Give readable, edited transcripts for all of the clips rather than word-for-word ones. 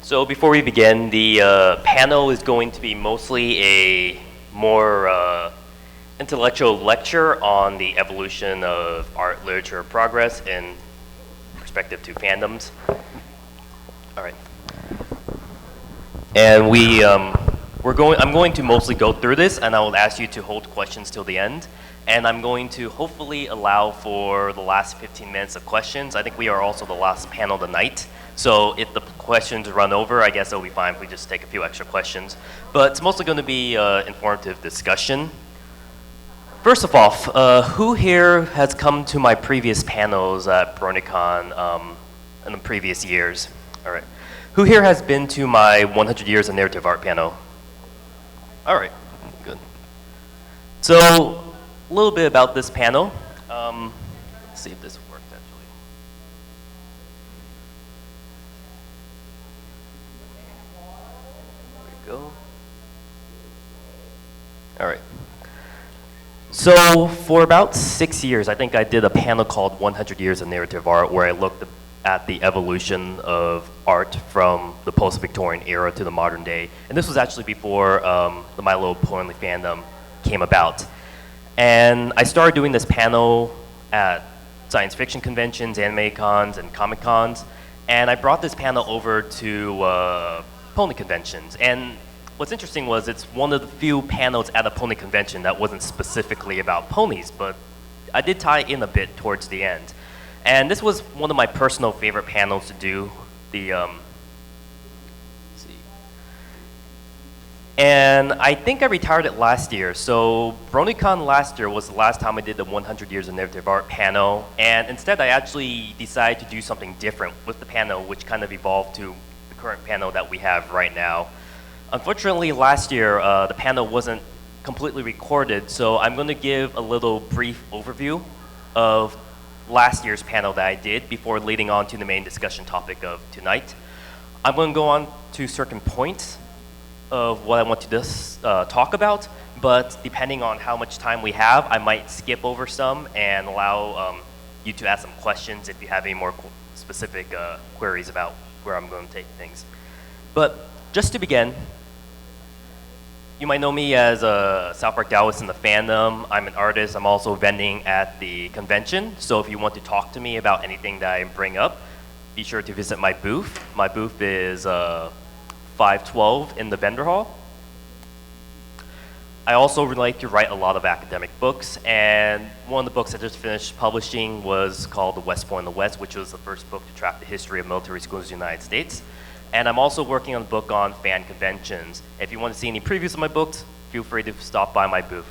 So before we begin, the panel is going to be mostly a more intellectual lecture on the evolution of art, literature, progress in perspective to fandoms. All right. And I'm going to mostly go through this, and I will ask you to hold questions till the end. And I'm going to hopefully allow for the last 15 minutes of questions. I think we are also the last panel of the night. So if the questions run over, I guess it'll be fine if we just take a few extra questions. But it's mostly going to be informative discussion. First of all, who here has come to my previous panels at BronyCon in the previous years? All right. Who here has been to my 100 Years of Narrative Art panel? All right, good. So a little bit about this panel. Let's see if this works actually. There we go. All right. So for about 6 years, I think I did a panel called 100 Years of Narrative Art, where I looked at the evolution of art from the post-Victorian era to the modern day. And this was actually before the My Little Pony fandom came about. And I started doing this panel at science fiction conventions, anime cons, and comic cons. And I brought this panel over to pony conventions. And what's interesting was it's one of the few panels at a pony convention that wasn't specifically about ponies, but I did tie in a bit towards the end. And this was one of my personal favorite panels to do. And I think I retired it last year. So BronyCon last year was the last time I did the 100 Years of Narrative Art panel. And instead, I actually decided to do something different with the panel, which kind of evolved to the current panel that we have right now. Unfortunately, last year, the panel wasn't completely recorded, so I'm going to give a little brief overview of last year's panel that I did before leading on to the main discussion topic of tonight. I'm going to go on to certain points of what I want to talk about, but depending on how much time we have, I might skip over some and allow you to ask some questions if you have any more specific queries about where I'm going to take things. But just to begin, you might know me as South Park Dallas in the fandom. I'm an artist. I'm also vending at the convention. So if you want to talk to me about anything that I bring up, be sure to visit my booth. My booth is 512 in the vendor hall. I also like to write a lot of academic books, and one of the books I just finished publishing was called The West Point in the West, which was the first book to track the history of military schools in the United States. And I'm also working on a book on fan conventions. If you want to see any previews of my books, feel free to stop by my booth.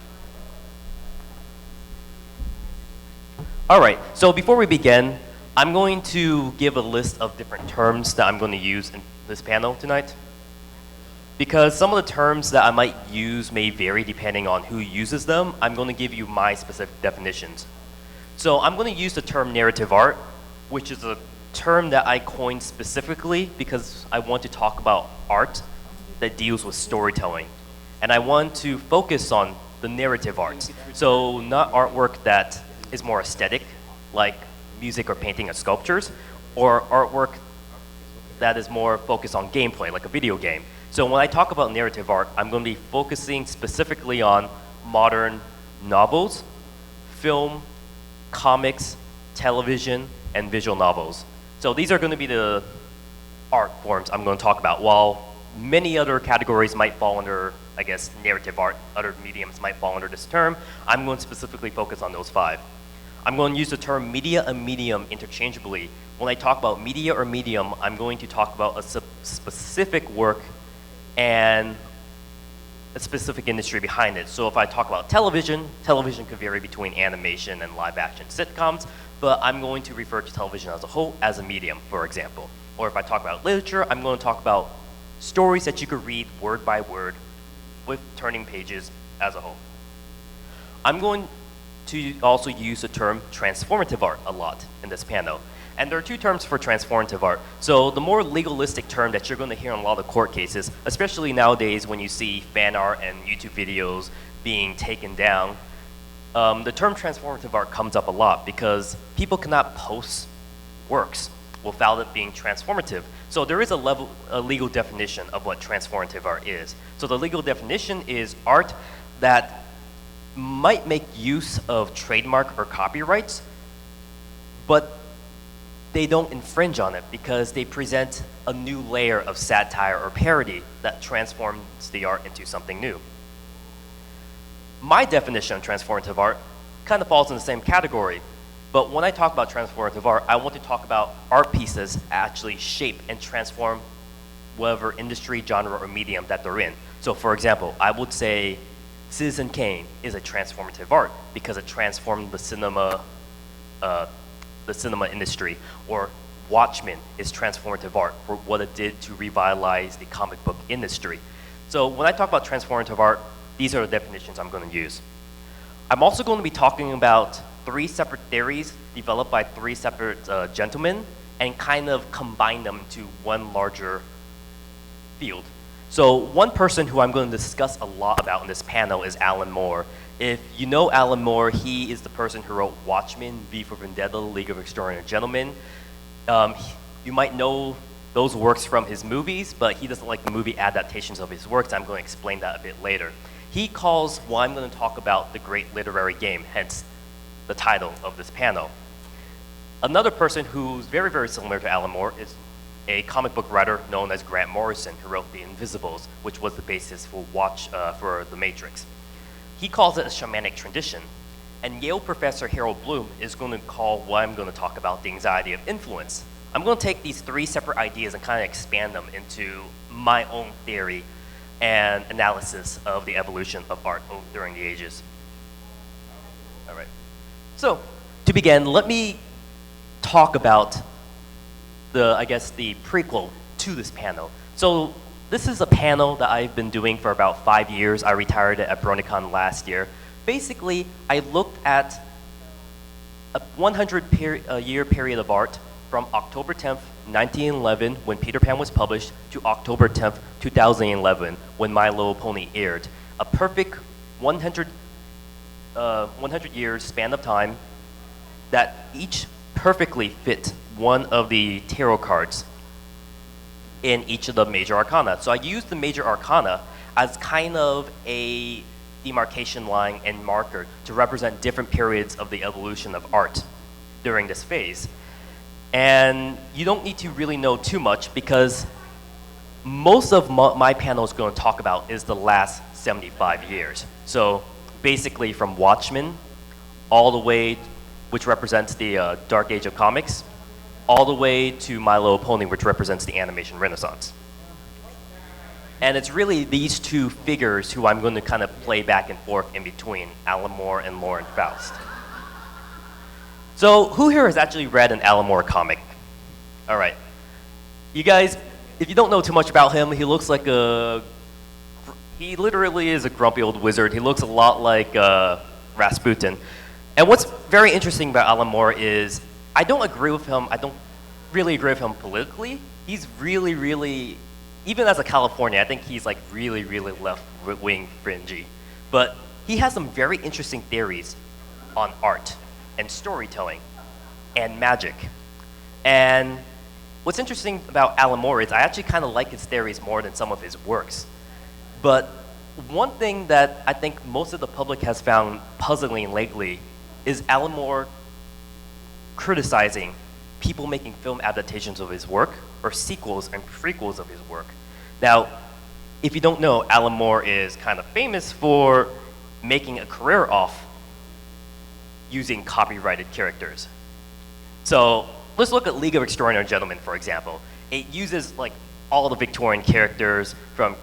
All right, so before we begin, I'm going to give a list of different terms that I'm going to use in this panel tonight. Because some of the terms that I might use may vary depending on who uses them, I'm going to give you my specific definitions. So I'm going to use the term narrative art, which is a term that I coined specifically because I want to talk about art that deals with storytelling. And I want to focus on the narrative arts. So not artwork that is more aesthetic, like music or painting or sculptures, or artwork that is more focused on gameplay, like a video game. So when I talk about narrative art, I'm going to be focusing specifically on modern novels, film, comics, television, and visual novels. So these are going to be the art forms I'm going to talk about, while many other categories might fall under, I guess, narrative art. Other mediums might fall under this term. I'm going to specifically focus on those 5. I'm going to use the term media and medium interchangeably. When I talk about media or medium, I'm going to talk about a specific work and a specific industry behind it. So if I talk about television, television could vary between animation and live action sitcoms, but I'm going to refer to television as a whole as a medium, for example. Or if I talk about literature, I'm going to talk about stories that you could read word by word with turning pages as a whole. I'm going to also use the term transformative art a lot in this panel. And there are 2 terms for transformative art. So the more legalistic term that you're going to hear in a lot of court cases, especially nowadays when you see fan art and YouTube videos being taken down, the term transformative art comes up a lot because people cannot post works without it being transformative. So there is a legal definition of what transformative art is. So the legal definition is art that might make use of trademark or copyrights, but they don't infringe on it because they present a new layer of satire or parody that transforms the art into something new. My definition of transformative art kind of falls in the same category, but when I talk about transformative art, I want to talk about art pieces actually shape and transform whatever industry, genre, or medium that they're in. So for example, I would say Citizen Kane is a transformative art because it transformed the cinema industry, or Watchmen is transformative art for what it did to revitalize the comic book industry. So when I talk about transformative art, these are the definitions I'm going to use. I'm also going to be talking about 3 separate theories developed by 3 separate gentlemen and kind of combine them to one larger field. So one person who I'm going to discuss a lot about in this panel is Alan Moore. If you know Alan Moore, he is the person who wrote Watchmen, V for Vendetta, League of Extraordinary Gentlemen. You might know those works from his movies, but he doesn't like the movie adaptations of his works. I'm going to explain that a bit later. He calls what I'm going to talk about the great literary game, hence the title of this panel. Another person who's very, very similar to Alan Moore is a comic book writer known as Grant Morrison, who wrote The Invisibles, which was the basis for The Matrix. He calls it a shamanic tradition, and Yale professor Harold Bloom is going to call what I'm going to talk about the anxiety of influence. I'm going to take these 3 separate ideas and kind of expand them into my own theory and analysis of the evolution of art during the ages. All right. So, to begin, let me talk about the prequel to this panel. So, this is a panel that I've been doing for about 5 years. I retired at BronyCon last year. Basically, I looked at a 100-year period of art from October 10th, 1911, when Peter Pan was published, to October 10th, 2011, when My Little Pony aired. A perfect 100 years span of time that each perfectly fit one of the tarot cards in each of the major arcana. So I used the major arcana as kind of a demarcation line and marker to represent different periods of the evolution of art during this phase. And you don't need to really know too much because most of my panel is going to talk about is the last 75 years. So basically from Watchmen all the way, which represents the dark age of comics, all the way to My Little Pony, which represents the animation renaissance. And it's really these 2 figures who I'm going to kind of play back and forth in between, Alan Moore and Lauren Faust. So who here has actually read an Alan Moore comic? All right. You guys, if you don't know too much about him, he looks like he literally is a grumpy old wizard. He looks a lot like Rasputin. And what's very interesting about Alan Moore is I don't agree with him. I don't really agree with him politically. He's really, really, even as a Californian, I think he's like really, really left-wing fringy. But he has some very interesting theories on art and storytelling and magic. And what's interesting about Alan Moore is I actually kind of like his theories more than some of his works. But one thing that I think most of the public has found puzzling lately is Alan Moore criticizing people making film adaptations of his work or sequels and prequels of his work. Now, if you don't know, Alan Moore is kind of famous for making a career off using copyrighted characters. So let's look at League of Extraordinary Gentlemen, for example. It uses like all the Victorian characters from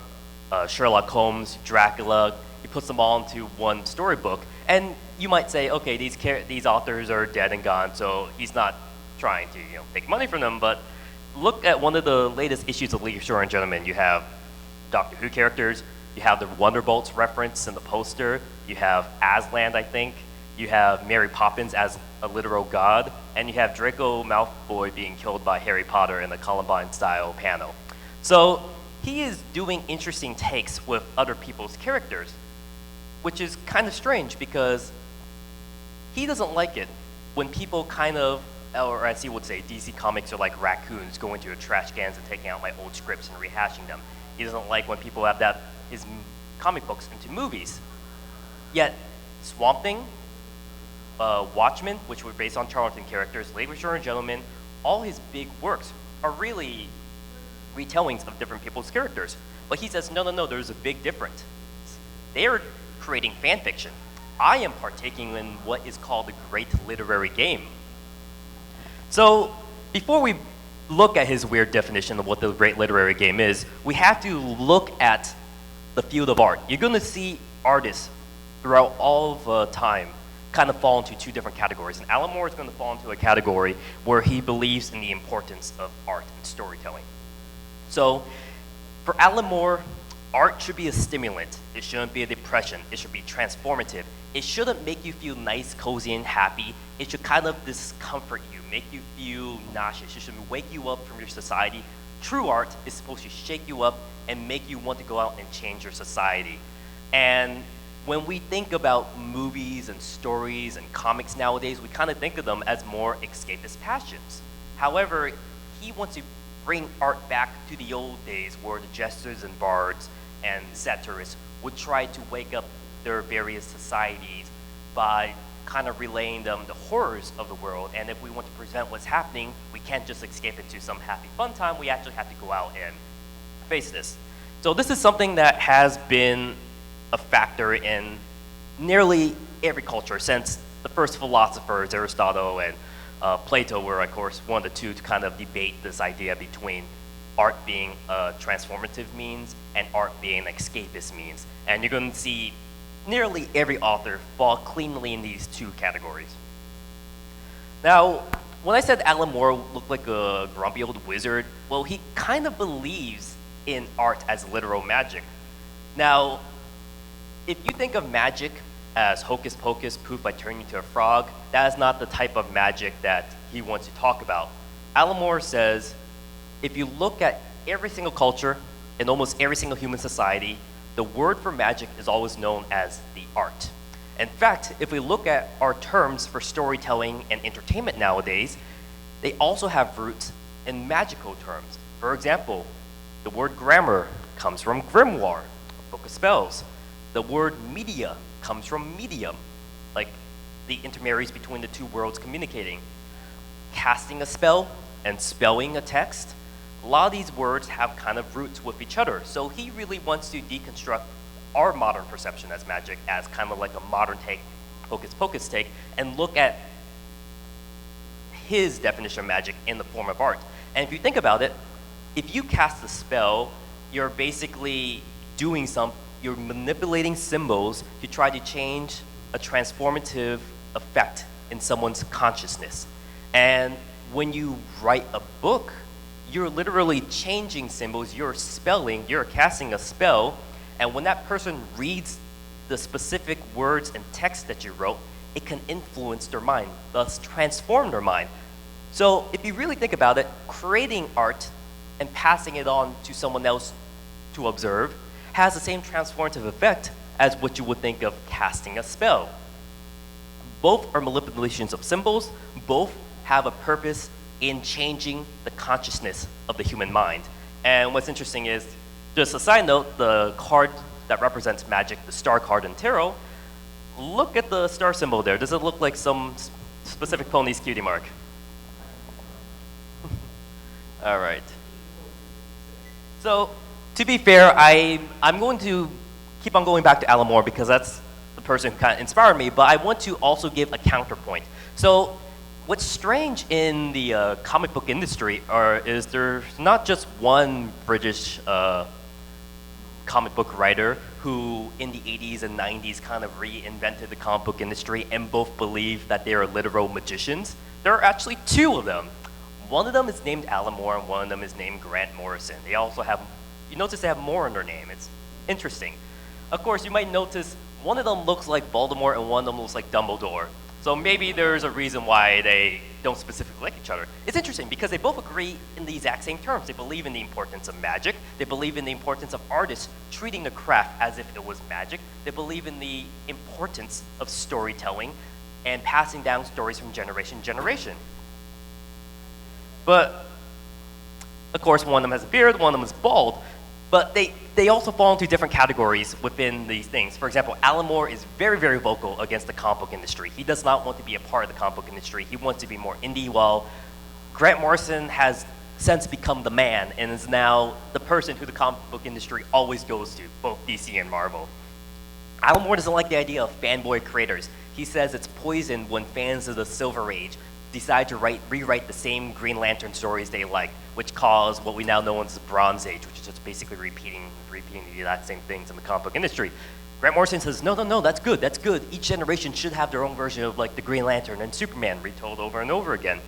Sherlock Holmes, Dracula. He puts them all into one storybook. And you might say, okay, these authors are dead and gone, so he's not trying to take money from them. But look at one of the latest issues of League of Extraordinary Gentlemen. You have Doctor Who characters. You have the Wonderbolts reference in the poster. You have Aslan, I think. You have Mary Poppins as a literal god. And you have Draco Malfoy being killed by Harry Potter in the Columbine-style panel. So he is doing interesting takes with other people's characters, which is kind of strange because he doesn't like it when people kind of or as he would say, DC Comics are like raccoons going to trash cans and taking out my old scripts and rehashing them. He doesn't like when people have his comic books into movies. Yet, Swamp Thing, Watchmen, which were based on Charlton characters, Ladies and Gentlemen, all his big works are really retellings of different people's characters. But he says, no, there's a big difference. They're creating fan fiction. I am partaking in what is called the great literary game. So before we look at his weird definition of what the great literary game is, we have to look at the field of art. You're going to see artists throughout all of time kind of fall into two different categories. And Alan Moore is going to fall into a category where he believes in the importance of art and storytelling. So for Alan Moore, art should be a stimulant. It shouldn't be a depression. It should be transformative. It shouldn't make you feel nice, cozy, and happy. It should kind of discomfort you, make you feel nauseous. It should wake you up from your society. True art is supposed to shake you up and make you want to go out and change your society. And when we think about movies and stories and comics nowadays, we kind of think of them as more escapist passions. However, he wants to bring art back to the old days where the jesters and bards and satirists would try to wake up their various societies by kind of relaying them the horrors of the world. And if we want to present what's happening, we can't just escape into some happy fun time. We actually have to go out and face this. So this is something that has been a factor in nearly every culture since the first philosophers, Aristotle and Plato, were, of course, one of the two to kind of debate this idea between art being a transformative means and art being an escapist means. And you're going to see nearly every author fall cleanly in these two categories. Now, when I said Alan Moore looked like a grumpy old wizard, well, he kind of believes in art as literal magic. Now, if you think of magic as hocus pocus, poof, I turn you into a frog, that is not the type of magic that he wants to talk about. Alan Moore says, if you look at every single culture in almost every single human society, the word for magic is always known as the art. In fact, if we look at our terms for storytelling and entertainment nowadays, they also have roots in magical terms. For example, the word grammar comes from grimoire, a book of spells. The word media comes from medium, like the intermarries between the two worlds communicating. Casting a spell and spelling a text, a lot of these words have kind of roots with each other. So he really wants to deconstruct our modern perception as magic as kind of like a modern take, hocus pocus take, and look at his definition of magic in the form of art. And if you think about it, if you cast a spell, you're basically doing you're manipulating symbols to try to change a transformative effect in someone's consciousness. And when you write a book, you're literally changing symbols, you're casting a spell, and when that person reads the specific words and text that you wrote, it can influence their mind, thus transform their mind. So if you really think about it, creating art and passing it on to someone else to observe has the same transformative effect as what you would think of casting a spell. Both are manipulations of symbols, both have a purpose in changing the consciousness of the human mind. And what's interesting is, just a side note, the card that represents magic, the star card in tarot, look at the star symbol there. Does it look like some specific pony's cutie mark? All right. So, to be fair, I'm going to keep on going back to Alan Moore because that's the person who kind of inspired me, but I want to also give a counterpoint. So, what's strange in the comic book industry is there's not just one British comic book writer who in the 80s and 90s kind of reinvented the comic book industry and both believe that they are literal magicians. There are actually two of them. One of them is named Alan Moore and one of them is named Grant Morrison. They also have, you notice they have Moore in their name. It's interesting. Of course, you might notice one of them looks like Baltimore and one of them looks like Dumbledore. So maybe there's a reason why they don't specifically like each other. It's interesting because they both agree in the exact same terms. They believe in the importance of magic. They believe in the importance of artists treating the craft as if it was magic. They believe in the importance of storytelling and passing down stories from generation to generation. But, of course, one of them has a beard, one of them is bald. But they also fall into different categories within these things. For example, Alan Moore is very, very vocal against the comic book industry. He does not want to be a part of the comic book industry. He wants to be more indie, while Grant Morrison has since become the man and is now the person who the comic book industry always goes to, both DC and Marvel. Alan Moore doesn't like the idea of fanboy creators. He says it's poison when fans of the Silver Age decide to rewrite the same Green Lantern stories they liked, which caused what we now know as the Bronze Age, which is just basically repeating the exact same things in the comic book industry. Grant Morrison says, no, that's good, that's good. Each generation should have their own version of like the Green Lantern and Superman retold over and over again.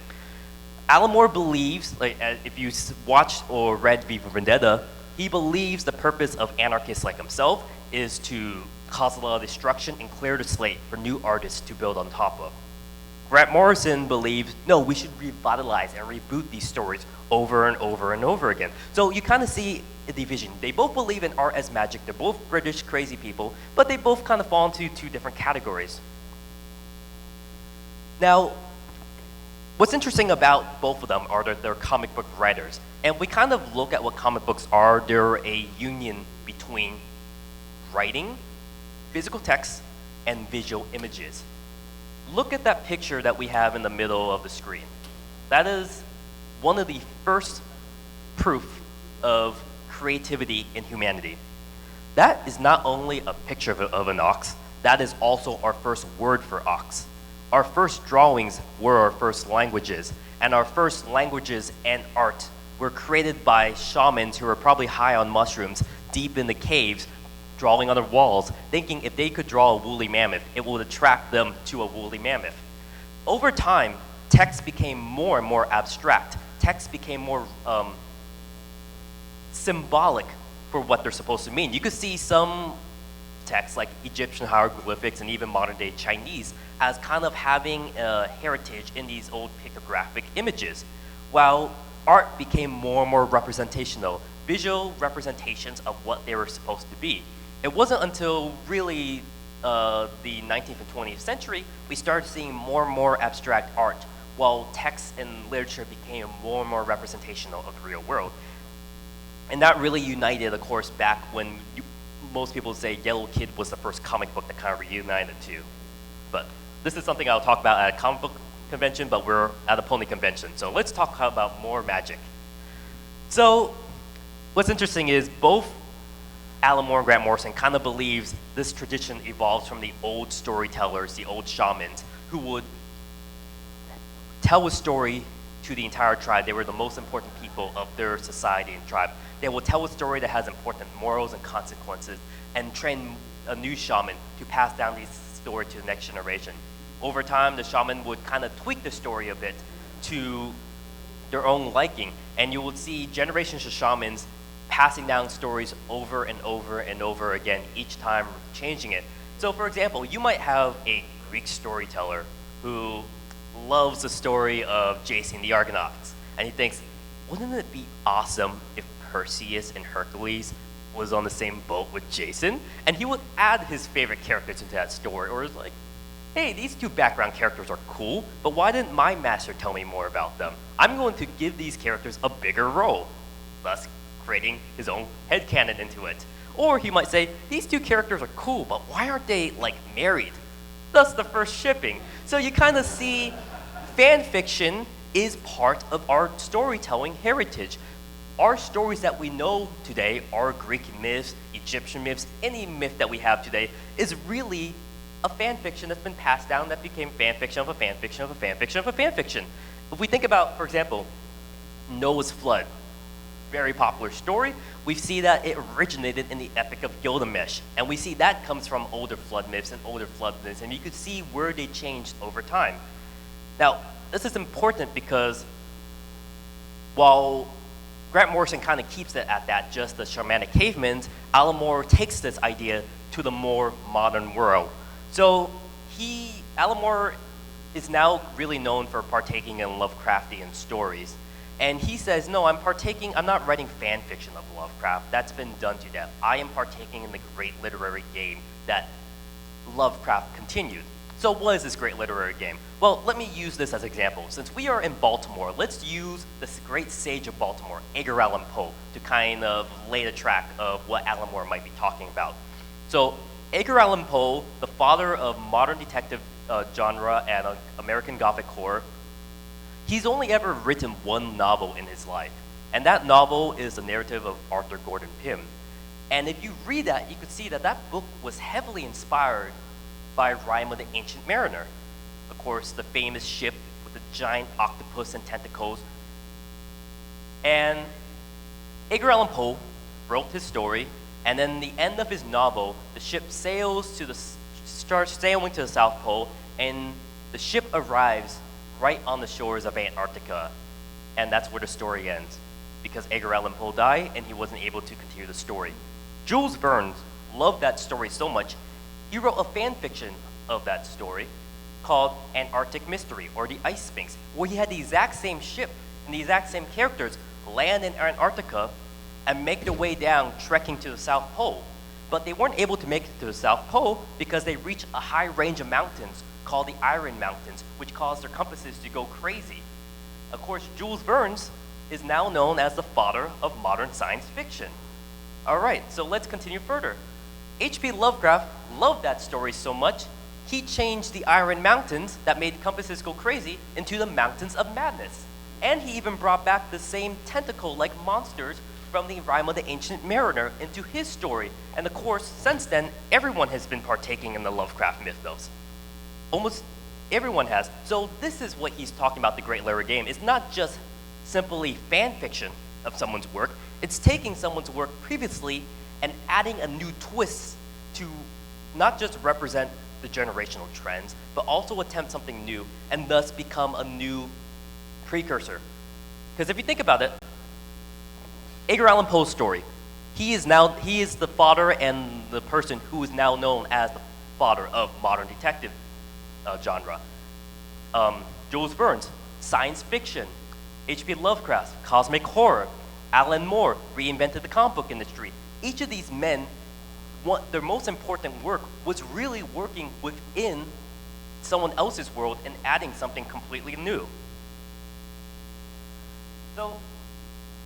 Alan Moore believes, like, if you watched or read V for Vendetta, he believes the purpose of anarchists like himself is to cause a lot of destruction and clear the slate for new artists to build on top of. Grant Morrison believes, no, we should revitalize and reboot these stories over and over and over again. So you kind of see a division. They both believe in art as magic. They're both British crazy people, but they both kind of fall into two different categories. Now, what's interesting about both of them are that they're comic book writers. And we kind of look at what comic books are. They're a union between writing, physical text, and visual images. Look at that picture that we have in the middle of the screen. That is one of the first proof of creativity in humanity. That is not only a picture of an ox, that is also our first word for ox. Our first drawings were our first languages, and our first languages and art were created by shamans who were probably high on mushrooms deep in the caves, drawing on the walls, thinking if they could draw a woolly mammoth, it would attract them to a woolly mammoth. Over time, text became more and more abstract. Text became more symbolic for what they're supposed to mean. You could see some texts like Egyptian hieroglyphics and even modern day Chinese as kind of having a heritage in these old pictographic images, while art became more and more representational, visual representations of what they were supposed to be. It wasn't until really the 19th and 20th century we started seeing more and more abstract art, while text and literature became more and more representational of the real world. And that really united, of course, back when most people say Yellow Kid was the first comic book that kind of reunited too. But this is something I'll talk about at a comic book convention, but we're at a pony convention. So let's talk about more magic. So what's interesting is both Alan Moore and Grant Morrison kind of believes this tradition evolves from the old storytellers, the old shamans, who would tell a story to the entire tribe. They were the most important people of their society and tribe. They will tell a story that has important morals and consequences and train a new shaman to pass down this story to the next generation. Over time, the shaman would kind of tweak the story a bit to their own liking, and you would see generations of shamans passing down stories over and over and over again, each time changing it. So for example, you might have a Greek storyteller who loves the story of Jason the Argonauts, and he thinks, wouldn't it be awesome if Perseus and Hercules was on the same boat with Jason? And he would add his favorite characters into that story, or it's like, hey, these two background characters are cool, but why didn't my master tell me more about them? I'm going to give these characters a bigger role, thus creating his own headcanon into it. Or he might say, these two characters are cool, but why aren't they, like, married? Thus the first shipping. So you kind of see fan fiction is part of our storytelling heritage. Our stories that we know today, our Greek myths, Egyptian myths, any myth that we have today is really a fan fiction that's been passed down that became fan fiction of a fan fiction of a fan fiction of a fan fiction. If we think about, for example, Noah's flood, very popular story. We see that it originated in the Epic of Gilgamesh, and we see that comes from older flood myths, and you could see where they changed over time. Now, this is important because while Grant Morrison kind of keeps it at that, just the shamanic cavemans, Alan Moore takes this idea to the more modern world. So Alan Moore is now really known for partaking in Lovecraftian stories. And he says, no, I'm not writing fan fiction of Lovecraft. That's been done to death. I am partaking in the great literary game that Lovecraft continued. So what is this great literary game? Well, let me use this as an example. Since we are in Baltimore, let's use this great sage of Baltimore, Edgar Allan Poe, to kind of lay the track of what Alan Moore might be talking about. So Edgar Allan Poe, the father of modern detective genre and American Gothic horror, he's only ever written one novel in his life. And that novel is the narrative of Arthur Gordon Pym. And if you read that, you could see that that book was heavily inspired by Rime of the Ancient Mariner. Of course, the famous ship with the giant octopus and tentacles. And Edgar Allan Poe wrote his story, and then the end of his novel, the ship starts sailing to the South Pole, and the ship arrives right on the shores of Antarctica. And that's where the story ends, because Edgar Allan Poe died, and he wasn't able to continue the story. Jules Verne loved that story so much, he wrote a fan fiction of that story called Antarctic Mystery, or The Ice Sphinx, where he had the exact same ship and the exact same characters land in Antarctica and make their way down trekking to the South Pole. But they weren't able to make it to the South Pole because they reached a high range of mountains called the Iron Mountains, which caused their compasses to go crazy. Of course, Jules Verne is now known as the father of modern science fiction. All right, so let's continue further. H.P. Lovecraft loved that story so much, he changed the Iron Mountains that made compasses go crazy into the Mountains of Madness. And he even brought back the same tentacle-like monsters from the Rime of the Ancient Mariner into his story. And of course, since then, everyone has been partaking in the Lovecraft mythos. Almost everyone has. So this is what he's talking about, the Great Larry Game. It's not just simply fan fiction of someone's work. It's taking someone's work previously and adding a new twist to not just represent the generational trends, but also attempt something new and thus become a new precursor. Because if you think about it, Edgar Allan Poe's story, he is the father and the person who is now known as the father of modern detective genre. Jules Verne's science fiction, H.P. Lovecraft's cosmic horror, Alan Moore reinvented the comic book industry. Each of these men, their most important work was really working within someone else's world and adding something completely new. So,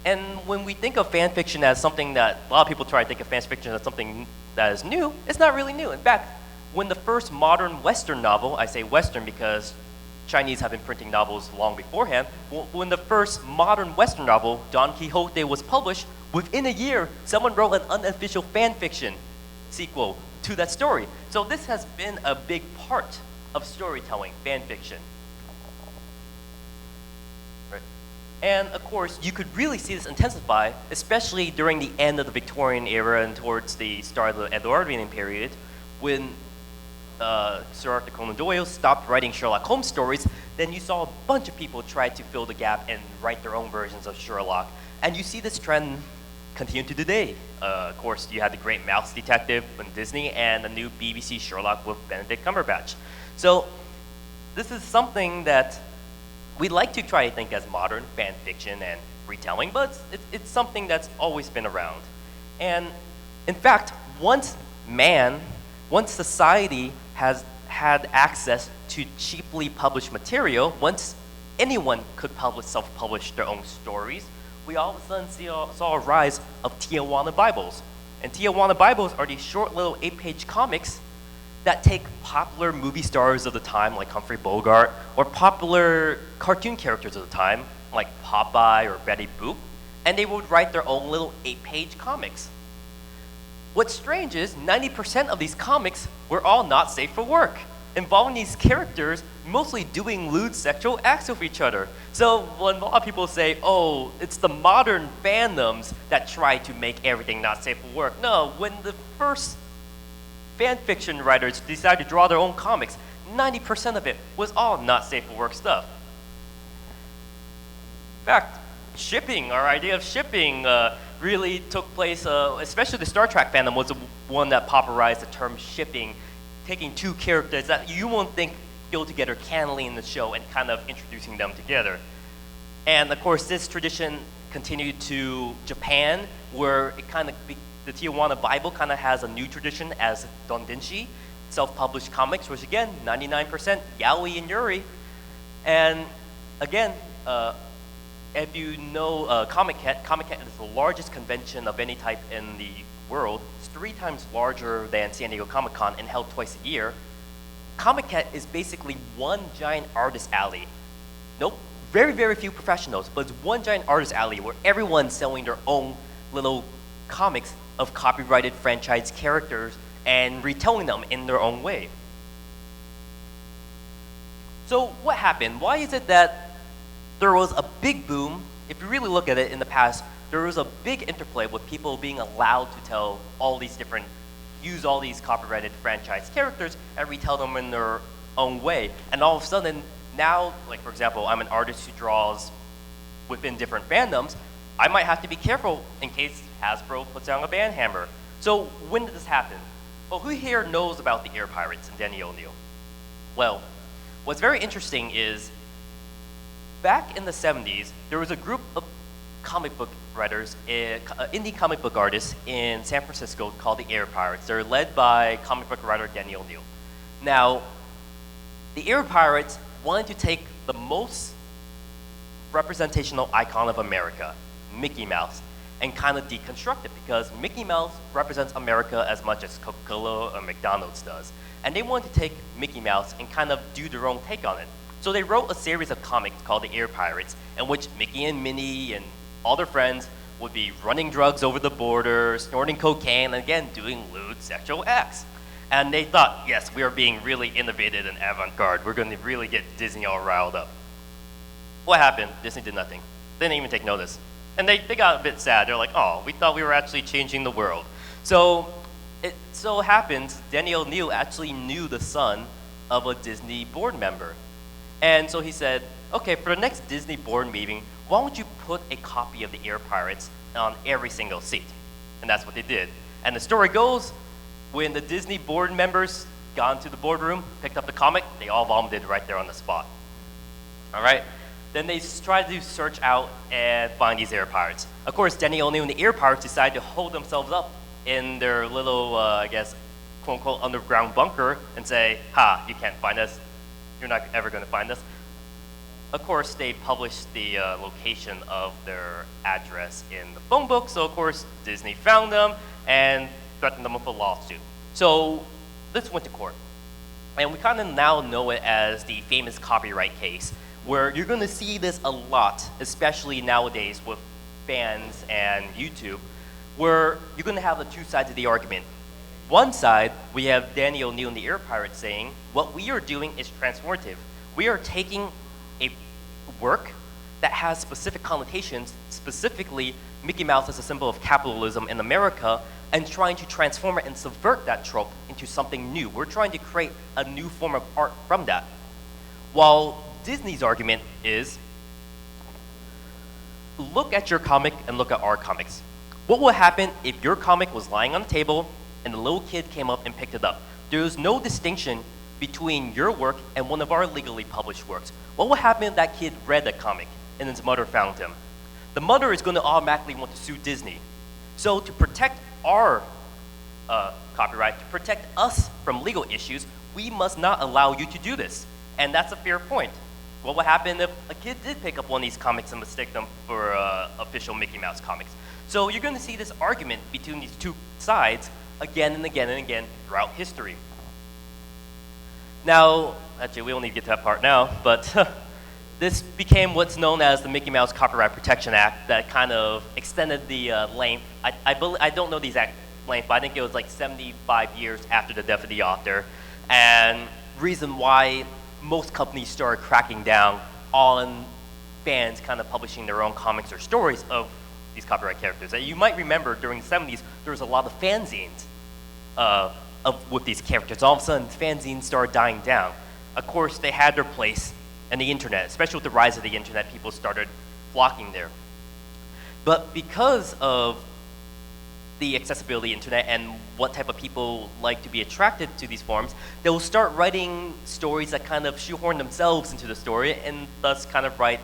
and when we think of fan fiction as something that, a lot of people try to think of fan fiction as something that is new, it's not really new. In fact, when the first modern Western novel, I say Western because Chinese have been printing novels long beforehand, when the first modern Western novel, Don Quixote, was published, within a year, someone wrote an unofficial fan fiction sequel to that story. So this has been a big part of storytelling, fan fiction. Right. And of course, you could really see this intensify, especially during the end of the Victorian era and towards the start of the Edwardian period, when Sir Arthur Conan Doyle stopped writing Sherlock Holmes stories. Then you saw a bunch of people try to fill the gap and write their own versions of Sherlock. And you see this trend continue to today. Of course, you had the Great Mouse Detective from Disney and the new BBC Sherlock with Benedict Cumberbatch. So this is something that we like to try to think as modern fan fiction and retelling, but it's something that's always been around. And in fact, once society has had access to cheaply published material, once anyone could self-publish their own stories, we all of a sudden saw a rise of Tijuana Bibles. And Tijuana Bibles are these short little 8-page comics that take popular movie stars of the time, like Humphrey Bogart, or popular cartoon characters of the time, like Popeye or Betty Boop, and they would write their own little 8-page comics. What's strange is 90% of these comics were all not safe for work, involving these characters mostly doing lewd sexual acts with each other. So when a lot of people say, oh, it's the modern fandoms that try to make everything not safe for work. No, when the first fan fiction writers decided to draw their own comics, 90% of it was all not safe for work stuff. In fact, shipping, our idea of shipping really took place, especially the Star Trek fandom was the one that popularized the term shipping, taking two characters that you won't think go together cannily in the show and kind of introducing them together. And of course, this tradition continued to Japan, where it kind of, the Tijuana Bible kind of has a new tradition as Dondinshi, self-published comics, which again, 99% yaoi and yuri. And again, if you know Comic-Con is the largest convention of any type in the world. It's 3 times larger than San Diego Comic-Con and held twice a year. Comic-Con is basically one giant artist alley. Nope, very, very few professionals, but it's one giant artist alley where everyone's selling their own little comics of copyrighted franchise characters and retelling them in their own way. So what happened? Why is it that there was a big boom? If you really look at it in the past, there was a big interplay with people being allowed to tell all these different, use all these copyrighted franchise characters and retell them in their own way. And all of a sudden, now, like for example, I'm an artist who draws within different fandoms. I might have to be careful in case Hasbro puts down a ban hammer. So when did this happen? Well, who here knows about the Air Pirates and Denny O'Neil? Well, what's very interesting is back in the 70s, there was a group of comic book writers, indie comic book artists in San Francisco called the Air Pirates. They're led by comic book writer Denny O'Neil. Now, the Air Pirates wanted to take the most representational icon of America, Mickey Mouse, and kind of deconstruct it because Mickey Mouse represents America as much as Coca-Cola or McDonald's does. And they wanted to take Mickey Mouse and kind of do their own take on it. So they wrote a series of comics called the Air Pirates, in which Mickey and Minnie and all their friends would be running drugs over the border, snorting cocaine, and again, doing lewd sexual acts. And they thought, yes, we are being really innovative and avant-garde. We're going to really get Disney all riled up. What happened? Disney did nothing. They didn't even take notice. And they got a bit sad. They're like, oh, we thought we were actually changing the world. So it so happens Denny O'Neil actually knew the son of a Disney board member. And so he said, okay, for the next Disney board meeting, why don't you put a copy of the Air Pirates on every single seat? And that's what they did. And the story goes, when the Disney board members got into the boardroom, picked up the comic, they all vomited right there on the spot. All right? Then they tried to search out and find these Air Pirates. Of course, Denny O'Neil and the Air Pirates decided to hold themselves up in their little, I guess, quote-unquote, underground bunker and say, ha, you can't find us. You're not ever going to find us. Of course, they published the location of their address in the phone book, so of course, Disney found them and threatened them with a lawsuit. So this went to court. And we kind of now know it as the famous copyright case, where you're going to see this a lot, especially nowadays with fans and YouTube, where you're going to have the two sides of the argument. One side, we have Denny O'Neil and the Air Pirates saying, what we are doing is transformative. We are taking a work that has specific connotations, specifically Mickey Mouse as a symbol of capitalism in America, and trying to transform it and subvert that trope into something new. We're trying to create a new form of art from that. While Disney's argument is, look at your comic and look at our comics. What would happen if your comic was lying on the table and the little kid came up and picked it up? There's no distinction between your work and one of our legally published works. What would happen if that kid read the comic and his mother found him? The mother is going to automatically want to sue Disney. So to protect our copyright, to protect us from legal issues, we must not allow you to do this. And that's a fair point. What would happen if a kid did pick up one of these comics and mistake them for official Mickey Mouse comics? So you're going to see this argument between these two sides again and again and again throughout history. Now, actually, we don't need to get to that part now, but this became what's known as the Mickey Mouse Copyright Protection Act that kind of extended the length. I don't know the exact length, but I think it was like 75 years after the death of the author. And reason why most companies started cracking down on fans kind of publishing their own comics or stories of these copyright characters. You might remember during the 70s, there was a lot of fanzines with these characters. All of a sudden, fanzines started dying down. Of course, they had their place in the internet, especially with the rise of the internet, people started flocking there. But because of the accessibility of the internet and what type of people like to be attracted to these forums, they'll start writing stories that kind of shoehorn themselves into the story and thus kind of write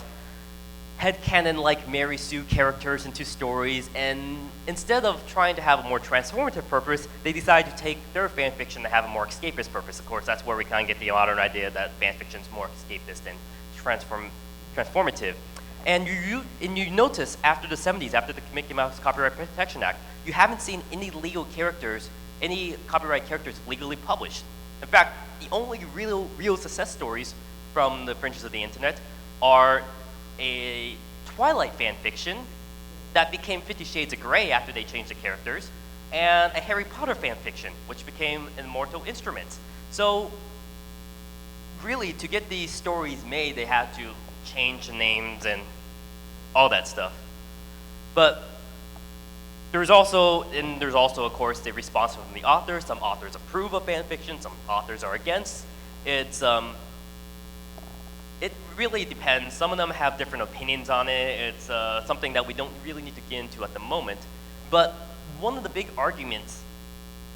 headcanon-like Mary Sue characters into stories, and instead of trying to have a more transformative purpose, they decide to take their fan fiction to have a more escapist purpose. Of course, that's where we kind of get the modern idea that fan fiction is more escapist than transformative. And you notice after the 70s, after the Mickey Mouse Copyright Protection Act, you haven't seen any legal characters, any copyright characters legally published. In fact, the only real success stories from the fringes of the internet are a Twilight fan fiction that became 50 Shades of Grey after they changed the characters, and a Harry Potter fan fiction, which became Immortal Instruments. So really, to get these stories made, they had to change the names and all that stuff. But there's also, of course, the response from the authors. Some authors approve of fan fiction, some authors are against. It really depends. Some of them have different opinions on it. It's something that we don't really need to get into at the moment. But one of the big arguments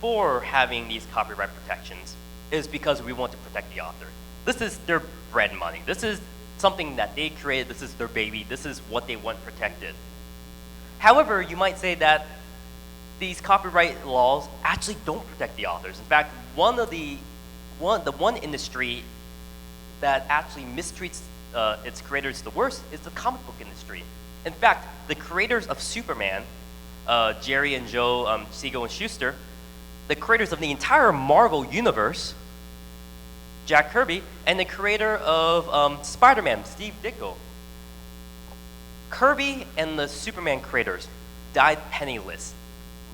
for having these copyright protections is because we want to protect the author. This is their bread and money. This is something that they created. This is their baby. This is what they want protected. However, you might say that these copyright laws actually don't protect the authors. In fact, the one industry that actually mistreats its creators the worst is the comic book industry. In fact, the creators of Superman, Jerry and Joe Siegel and Schuster, the creators of the entire Marvel universe, Jack Kirby, and the creator of Spider-Man, Steve Ditko. Kirby and the Superman creators died penniless,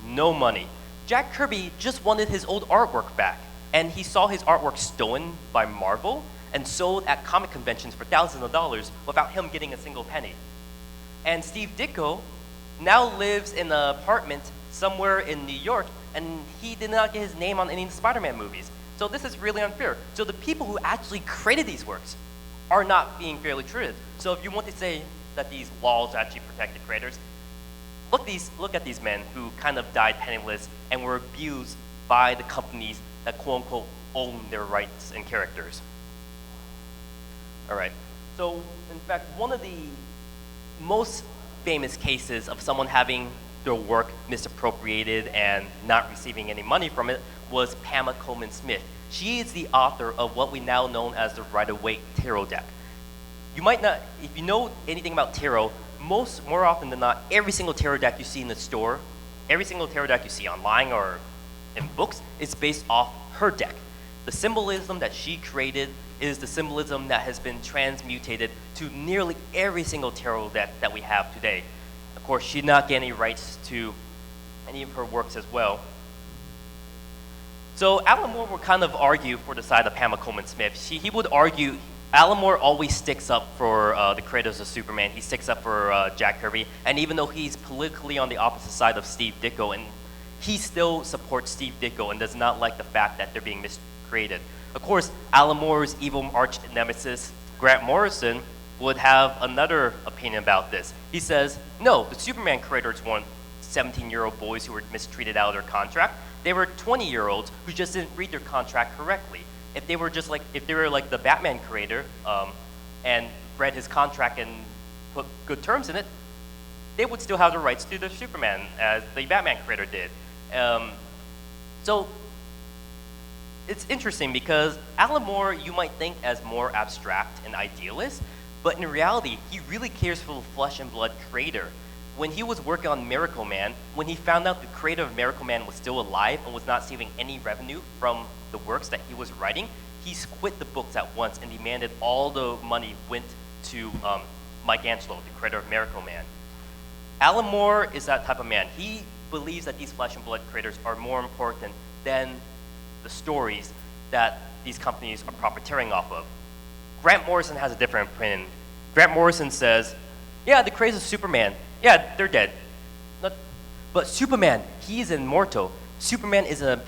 no money. Jack Kirby just wanted his old artwork back, and he saw his artwork stolen by Marvel and sold at comic conventions for thousands of dollars without him getting a single penny. And Steve Ditko now lives in an apartment somewhere in New York, and he did not get his name on any of the Spider-Man movies. So this is really unfair. So the people who actually created these works are not being fairly treated. So if you want to say that these laws actually protect the creators, look at these men who kind of died penniless and were abused by the companies that quote-unquote own their rights and characters. All right, so in fact, one of the most famous cases of someone having their work misappropriated and not receiving any money from it was Pamela Coleman Smith. She is the author of what we now know as the Rider-Waite Tarot deck. You might not, if you know anything about tarot, more often than not, every single tarot deck you see in the store, every single tarot deck you see online or in books is based off her deck. The symbolism that she created is the symbolism that has been transmutated to nearly every single tarot deck that we have today. Of course, she did not get any rights to any of her works as well. So Alan Moore would kind of argue for the side of Pamela Coleman Smith. He would argue Alan Moore always sticks up for the creators of Superman. He sticks up for Jack Kirby. And even though he's politically on the opposite side of Steve Ditko, and he still supports Steve Ditko and does not like the fact that they're being miscreated. Of course, Alan Moore's evil arch nemesis, Grant Morrison, would have another opinion about this. He says, no, the Superman creators weren't 17-year-old boys who were mistreated out of their contract. They were 20-year-olds who just didn't read their contract correctly. If they were like the Batman creator and read his contract and put good terms in it, they would still have the rights to the Superman as the Batman creator did. So it's interesting because Alan Moore, you might think as more abstract and idealist, but in reality, he really cares for the flesh and blood creator. When he was working on Miracle Man, when he found out the creator of Miracle Man was still alive and was not receiving any revenue from the works that he was writing, he quit the books at once and demanded all the money went to Michelangelo, the creator of Miracle Man. Alan Moore is that type of man. He believes that these flesh and blood creators are more important than the stories that these companies are profiteering off of. Grant Morrison has a different opinion. Grant Morrison says, yeah, the creators of Superman, yeah, they're dead. But Superman, he is immortal. Superman is an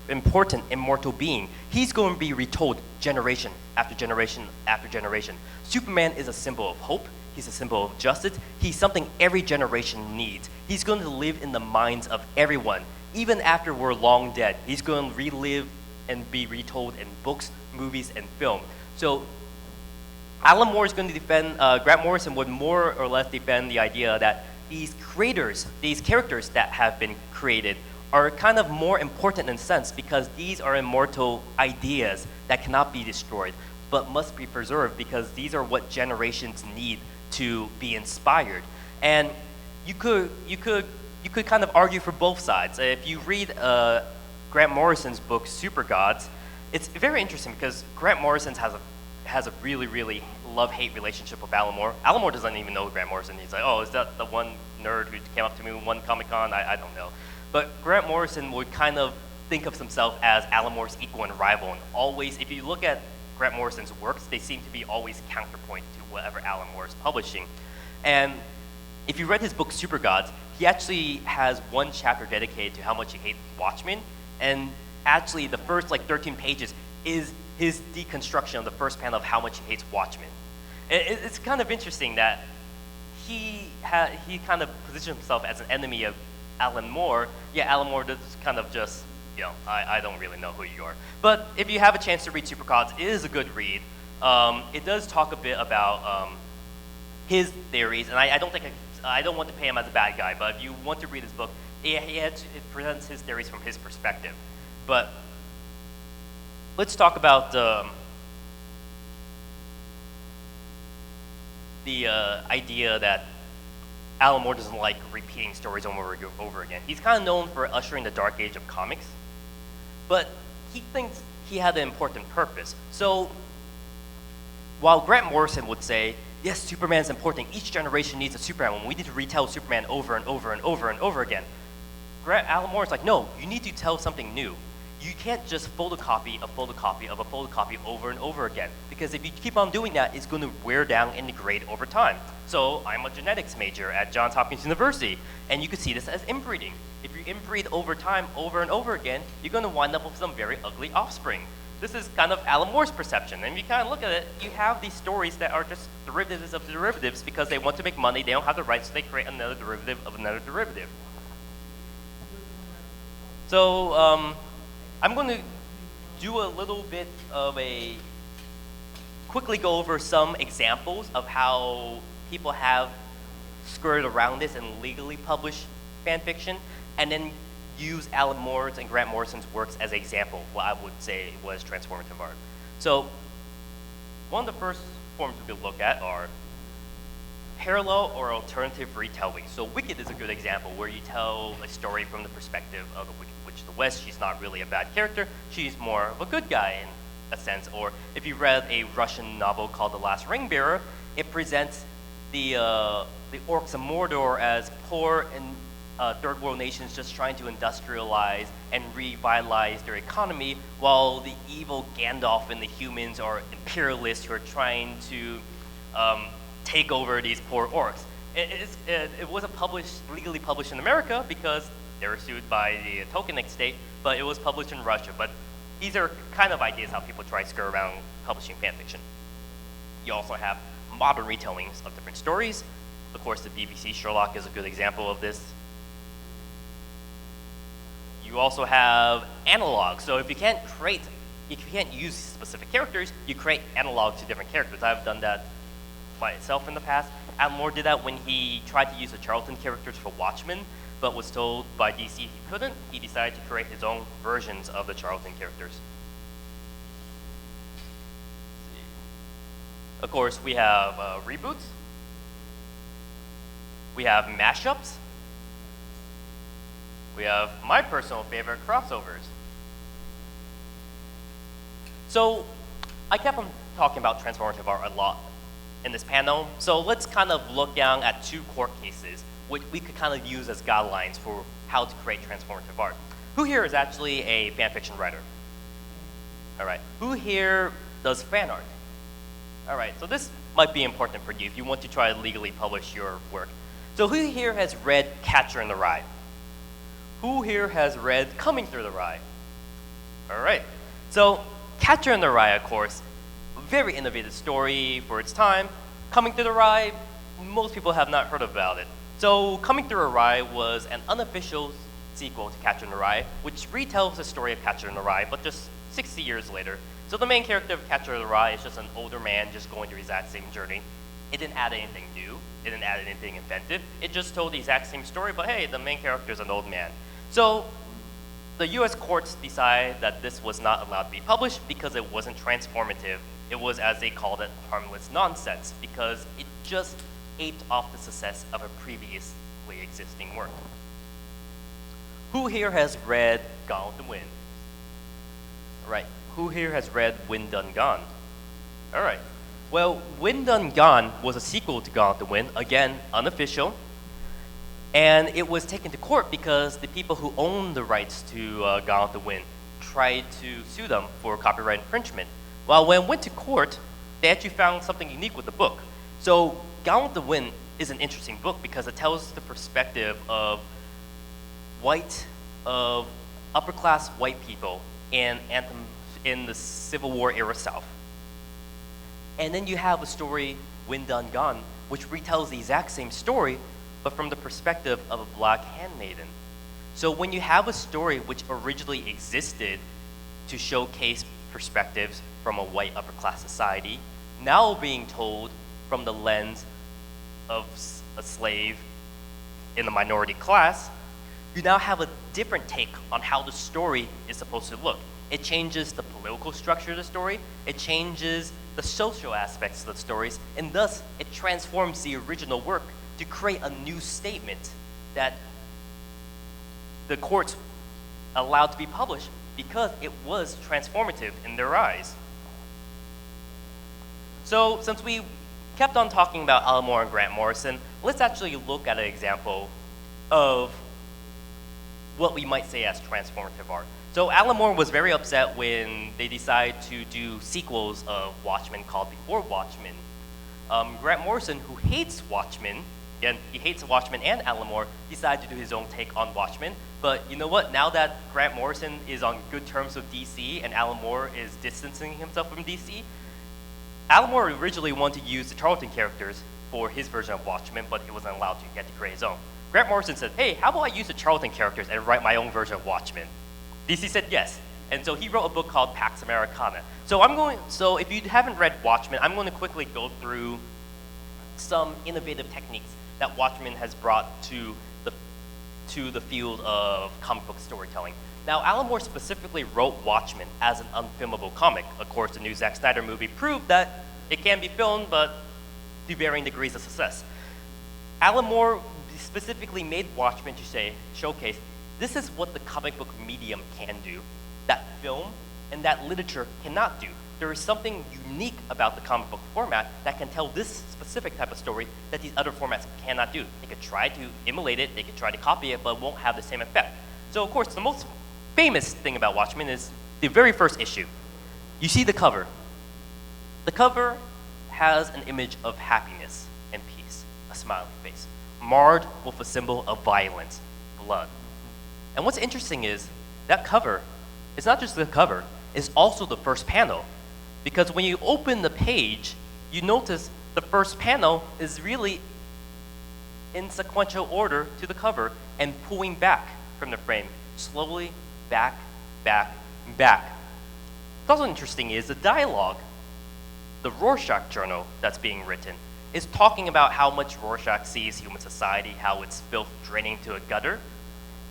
important immortal being. He's going to be retold generation after generation after generation. Superman is a symbol of hope. He's a symbol of justice. He's something every generation needs. He's going to live in the minds of everyone. Even after we're long dead, he's going to relive and be retold in books, movies, and film. So Alan Moore is going to defend, Grant Morrison would more or less defend the idea that these creators, these characters that have been created are kind of more important in a sense because these are immortal ideas that cannot be destroyed. but must be preserved because these are what generations need to be inspired. And you could kind of argue for both sides. If you read Grant Morrison's book, Super Gods, it's very interesting because Grant Morrison has a really, really love-hate relationship with Alan Moore. Alan Moore doesn't even know Grant Morrison. He's like, oh, is that the one nerd who came up to me one Comic-Con? I don't know. But Grant Morrison would kind of think of himself as Alan Moore's equal and rival. And always, if you look at Grant Morrison's works, they seem to be always counterpoint to whatever Alan Moore is publishing. And if you read his book, Super Gods, he actually has one chapter dedicated to how much he hates Watchmen. And actually, the first 13 pages is his deconstruction of the first panel of how much he hates Watchmen. It's kind of interesting that he kind of positioned himself as an enemy of Alan Moore. Yeah, Alan Moore does kind of just, I don't really know who you are. But if you have a chance to read Super Gods, it is a good read. It does talk a bit about his theories, and I don't want to pay him as a bad guy, but if you want to read his book, it presents his theories from his perspective. But let's talk about the idea that Alan Moore doesn't like repeating stories over and over again. He's kind of known for ushering the dark age of comics, but he thinks he had an important purpose. So while Grant Morrison would say, yes, Superman's important, each generation needs a Superman, we need to retell Superman over and over and over and over again, Alan Moore is like, no, you need to tell something new. You can't just photocopy a photocopy of a photocopy over and over again, because if you keep on doing that, it's going to wear down and degrade over time. So I'm a genetics major at Johns Hopkins University, and you could see this as inbreeding. If you inbreed over time, over and over again, you're going to wind up with some very ugly offspring. This is kind of Alan Moore's perception, and if you kind of look at it, you have these stories that are just derivatives of derivatives because they want to make money, they don't have the rights, so they create another derivative of another derivative. So I'm going to do a little bit of quickly go over some examples of how people have skirted around this and legally published fan fiction, and then use Alan Moore's and Grant Morrison's works as an example, what I would say was transformative art. So one of the first forms we could look at are parallel or alternative retelling. So Wicked is a good example where you tell a story from the perspective of the Wicked Witch of the West. She's not really a bad character. She's more of a good guy in a sense. Or if you read a Russian novel called The Last Ring Bearer, it presents the orcs of Mordor as poor and third world nations just trying to industrialize and revitalize their economy, while the evil Gandalf and the humans are imperialists who are trying to take over these poor orcs. It wasn't legally published in America because they were sued by the Tolkien state, but it was published in Russia. But these are kind of ideas how people try to skirt around publishing fan fiction. You also have modern retellings of different stories. Of course, the BBC Sherlock is a good example of this. You also have analogs. So if you can't use specific characters, you create analogs to different characters. I've done that by itself in the past. Alan Moore did that when he tried to use the Charlton characters for Watchmen, but was told by DC he couldn't. He decided to create his own versions of the Charlton characters. Of course, we have reboots. We have mashups. We have my personal favorite, crossovers. So I kept on talking about transformative art a lot in this panel. So let's kind of look down at two court cases, which we could kind of use as guidelines for how to create transformative art. Who here is actually a fan fiction writer? All right. Who here does fan art? All right. So this might be important for you if you want to try to legally publish your work. So who here has read Catcher in the Rye? Who here has read Coming Through the Rye? All right. So Catcher in the Rye, of course, very innovative story for its time. Coming Through the Rye, most people have not heard about it. So Coming Through the Rye was an unofficial sequel to Catcher in the Rye, which retells the story of Catcher in the Rye, but just 60 years later. So the main character of Catcher in the Rye is just an older man just going through the exact same journey. It didn't add anything new. It didn't add anything inventive. It just told the exact same story, but hey, the main character is an old man. So the US courts decided that this was not allowed to be published because it wasn't transformative It was, as they called it, harmless nonsense, because it just aped off the success of a previously existing work. Who here has read Gone with the Wind? All right. Who here has read Wind Done Gone? All right. Well, Wind Done Gone was a sequel to Gone with the Wind, again, unofficial. And it was taken to court because the people who owned the rights to Gone with the Wind tried to sue them for copyright infringement. Well, when it went to court, they actually found something unique with the book. So Gone with the Wind is an interesting book because it tells the perspective of upper-class white people in the Civil War era South. And then you have a story, Wind Done Gone, which retells the exact same story, but from the perspective of a black handmaiden. So when you have a story which originally existed to showcase perspectives from a white upper-class society, now being told from the lens of a slave in the minority class, you now have a different take on how the story is supposed to look. It changes the political structure of the story, it changes the social aspects of the stories, and thus it transforms the original work to create a new statement that the courts allowed to be published because it was transformative in their eyes. So since we kept on talking about Alan Moore and Grant Morrison, let's actually look at an example of what we might say as transformative art. So Alan Moore was very upset when they decided to do sequels of Watchmen called Before Watchmen. Grant Morrison, who hates Watchmen, again, he hates Watchmen and Alan Moore, decided to do his own take on Watchmen. But you know what? Now that Grant Morrison is on good terms with DC and Alan Moore is distancing himself from DC, Alan Moore originally wanted to use the Charlton characters for his version of Watchmen, but he wasn't allowed to. He had to create his own. Grant Morrison said, hey, how about I use the Charlton characters and write my own version of Watchmen? DC said yes. And so he wrote a book called Pax Americana. So if you haven't read Watchmen, I'm going to quickly go through some innovative techniques that Watchmen has brought to the field of comic book storytelling. Now, Alan Moore specifically wrote Watchmen as an unfilmable comic. Of course, the new Zack Snyder movie proved that it can be filmed, but to varying degrees of success. Alan Moore specifically made Watchmen to showcase this is what the comic book medium can do, that film and that literature cannot do. There is something unique about the comic book format that can tell this specific type of story that these other formats cannot do. They could try to emulate it, they could try to copy it, but it won't have the same effect. So of course, the most famous thing about Watchmen is the very first issue. You see the cover. The cover has an image of happiness and peace, a smiling face, marred with a symbol of violence, blood. And what's interesting is that cover, it's not just the cover, it's also the first panel. Because when you open the page, you notice the first panel is really in sequential order to the cover and pulling back from the frame, slowly back, back, back. What's also interesting is the dialogue, the Rorschach journal that's being written, is talking about how much Rorschach sees human society, how it's filth draining to a gutter.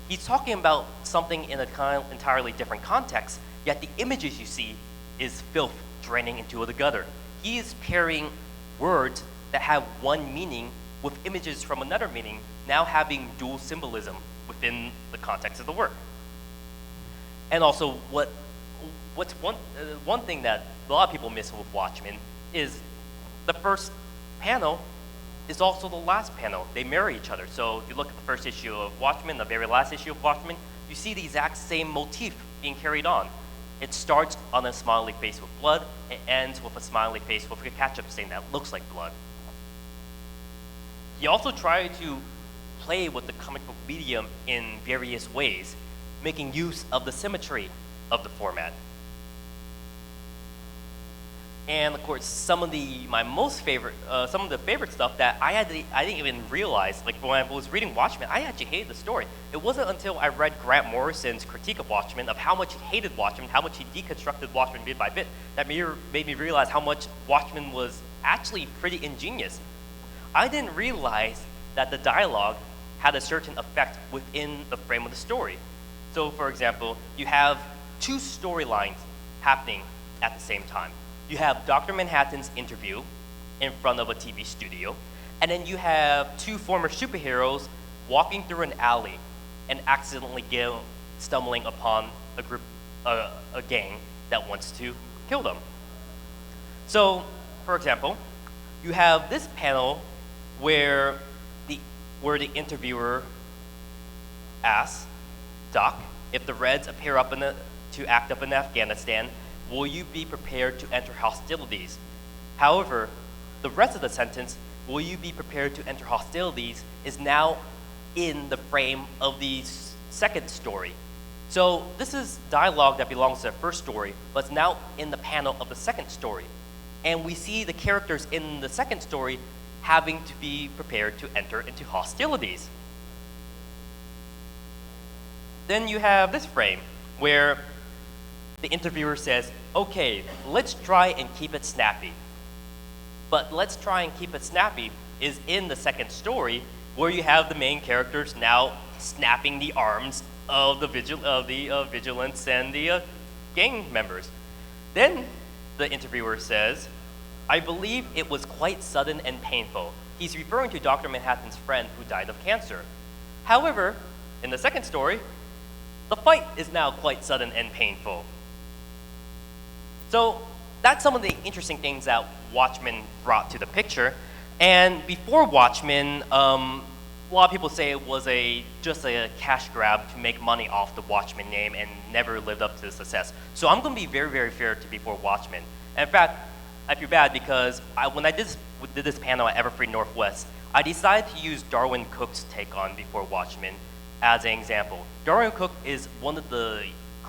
He's talking about something in an entirely different context, yet the images you see is filth draining into the gutter. He is pairing words that have one meaning with images from another meaning, now having dual symbolism within the context of the work. And also, what's one thing that a lot of people miss with Watchmen is the first panel is also the last panel. They mirror each other. So if you look at the first issue of Watchmen, the very last issue of Watchmen, you see the exact same motif being carried on. It starts on a smiley face with blood, it ends with a smiley face with a ketchup stain that looks like blood. He also tried to play with the comic book medium in various ways, making use of the symmetry of the format. And of course, some of the favorite stuff that I didn't even realize, like when I was reading Watchmen, I actually hated the story. It wasn't until I read Grant Morrison's critique of Watchmen, of how much he hated Watchmen, how much he deconstructed Watchmen bit by bit, that made me realize how much Watchmen was actually pretty ingenious. I didn't realize that the dialogue had a certain effect within the frame of the story. So for example, you have two storylines happening at the same time. You have Dr. Manhattan's interview in front of a TV studio, and then you have two former superheroes walking through an alley and accidentally stumbling upon a gang that wants to kill them. So, for example, you have this panel where the interviewer asks Doc, if the Reds appear to act up in Afghanistan, will you be prepared to enter hostilities? However, the rest of the sentence, will you be prepared to enter hostilities, is now in the frame of the second story. So this is dialogue that belongs to the first story, but it's now in the panel of the second story. And we see the characters in the second story having to be prepared to enter into hostilities. Then you have this frame where the interviewer says, okay, let's try and keep it snappy. But let's try and keep it snappy is in the second story where you have the main characters now snapping the arms of the vigilants and the gang members. Then the interviewer says, I believe it was quite sudden and painful. He's referring to Dr. Manhattan's friend who died of cancer. However, in the second story, the fight is now quite sudden and painful. So that's some of the interesting things that Watchmen brought to the picture. And before Watchmen, a lot of people say it was just a cash grab to make money off the Watchmen name and never lived up to the success. So I'm going to be very, very fair to Before Watchmen. And in fact, I feel bad because when I did this panel at Everfree Northwest, I decided to use Darwin Cook's take on Before Watchmen as an example. Darwin Cook is one of the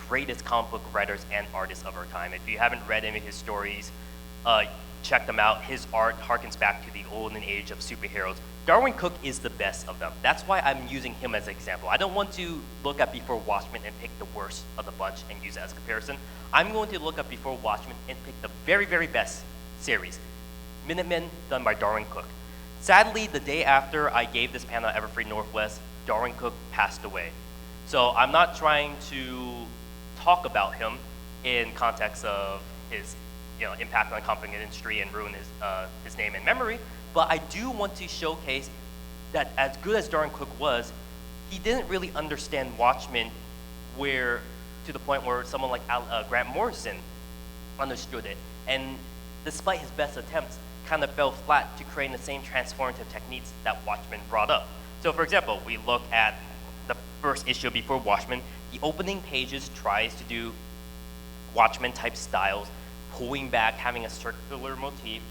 greatest comic book writers and artists of our time. If you haven't read any of his stories, check them out. His art harkens back to the olden age of superheroes. Darwin Cook is the best of them. That's why I'm using him as an example. I don't want to look at Before Watchmen and pick the worst of the bunch and use it as a comparison. I'm going to look at Before Watchmen and pick the very, very best series, Minutemen, done by Darwin Cook. Sadly, the day after I gave this panel at Everfree Northwest, Darwin Cook passed away. So I'm not trying to talk about him in context of his impact on the comic industry and ruin his name and memory, but I do want to showcase that as good as Darwin Cook was, he didn't really understand Watchmen to the point where someone like Grant Morrison understood it. And despite his best attempts, kind of fell flat to creating the same transformative techniques that Watchmen brought up. So for example, we look at the first issue Before Watchmen. The opening pages tries to do Watchmen type styles, pulling back, having a circular motif.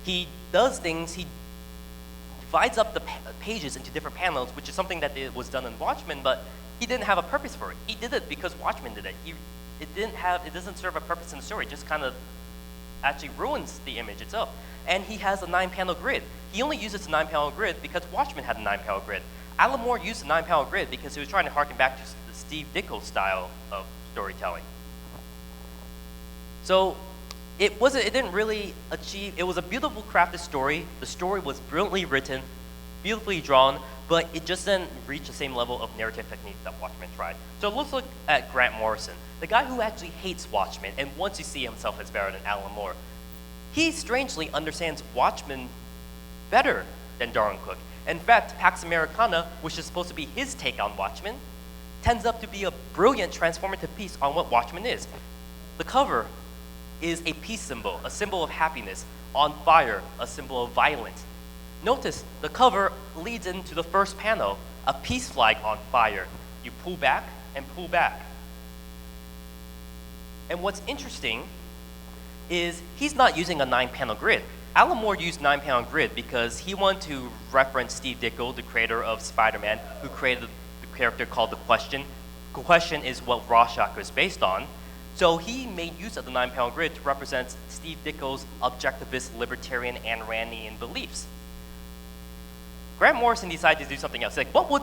He does things, he divides up the pages into different panels, which is something that was done in Watchmen, but he didn't have a purpose for it. He did it because Watchmen did it. It doesn't serve a purpose in the story, it just kind of actually ruins the image itself. And he has a 9-panel grid. He only uses a 9-panel grid because Watchmen had a 9-panel grid. Alan Moore used a 9-panel grid because he was trying to harken back to the Steve Ditko style of storytelling. So it didn't really achieve, it was a beautiful crafted story. The story was brilliantly written, beautifully drawn, but it just didn't reach the same level of narrative technique that Watchmen tried. So let's look at Grant Morrison, the guy who actually hates Watchmen and wants to see himself as better than Alan Moore. He strangely understands Watchmen better than Darwin Cook. In fact, Pax Americana, which is supposed to be his take on Watchmen, tends up to be a brilliant transformative piece on what Watchmen is. The cover is a peace symbol, a symbol of happiness. On fire, a symbol of violence. Notice the cover leads into the first panel, a peace flag on fire. You pull back and pull back. And what's interesting is he's not using a 9-panel grid. Alan Moore used 9-panel grid because he wanted to reference Steve Ditko, the creator of Spider-Man, who created the character called The Question. The Question is what Rorschach is based on. So he made use of the 9-panel grid to represent Steve Ditko's objectivist, libertarian, and Randian beliefs. Grant Morrison decided to do something else. Like, what would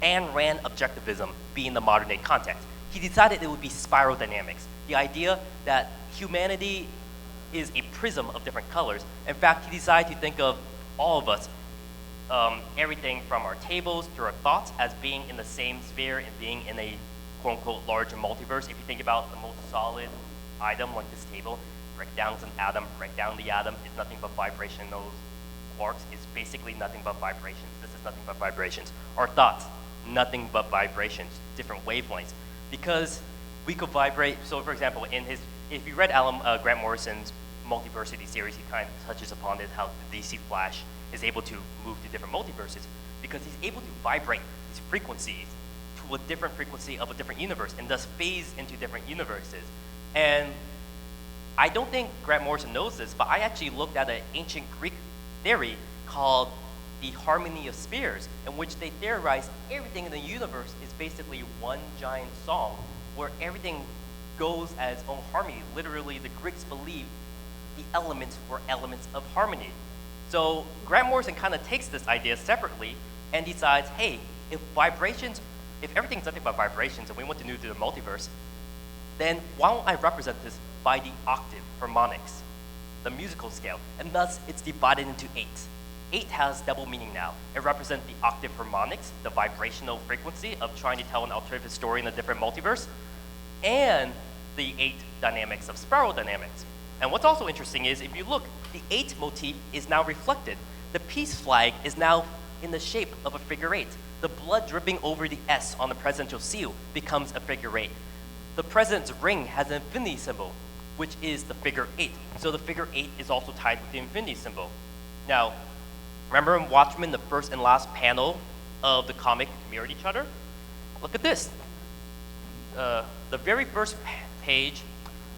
Ayn Rand objectivism be in the modern day context? He decided it would be spiral dynamics. The idea that humanity is a prism of different colors. In fact, he decided to think of all of us, everything from our tables to our thoughts, as being in the same sphere and being in a quote-unquote larger multiverse. If you think about the most solid item like this table, break down an atom, break down the atom, it's nothing but vibration. Those quarks is basically nothing but vibrations. This is nothing but vibrations. Our thoughts, nothing but vibrations, different wavelengths. Because we could vibrate, so for example, if you read Grant Morrison's Multiversity series, he kind of touches upon it, how the DC Flash is able to move to different multiverses because he's able to vibrate these frequencies to a different frequency of a different universe and thus phase into different universes. And I don't think Grant Morrison knows this, but I actually looked at an ancient Greek theory called the harmony of spheres, in which they theorized everything in the universe is basically one giant song where everything goes as own harmony. Literally, the Greeks believed the elements were elements of harmony. So Grant Morrison kind of takes this idea separately and decides, hey, if everything's nothing but vibrations and we want to move to the multiverse, then why don't I represent this by the octave harmonics, the musical scale, and thus it's divided into 8. 8 has double meaning now. It represents the octave harmonics, the vibrational frequency of trying to tell an alternative story in a different multiverse, and the 8 dynamics of spiral dynamics. And what's also interesting is, if you look, the 8 motif is now reflected. The peace flag is now in the shape of a figure 8. The blood dripping over the S on the presidential seal becomes a figure 8. The president's ring has an infinity symbol, which is the figure 8. So the figure 8 is also tied with the infinity symbol. Now, remember in Watchmen, the first and last panel of the comic mirrored each other? Look at this. The very first page,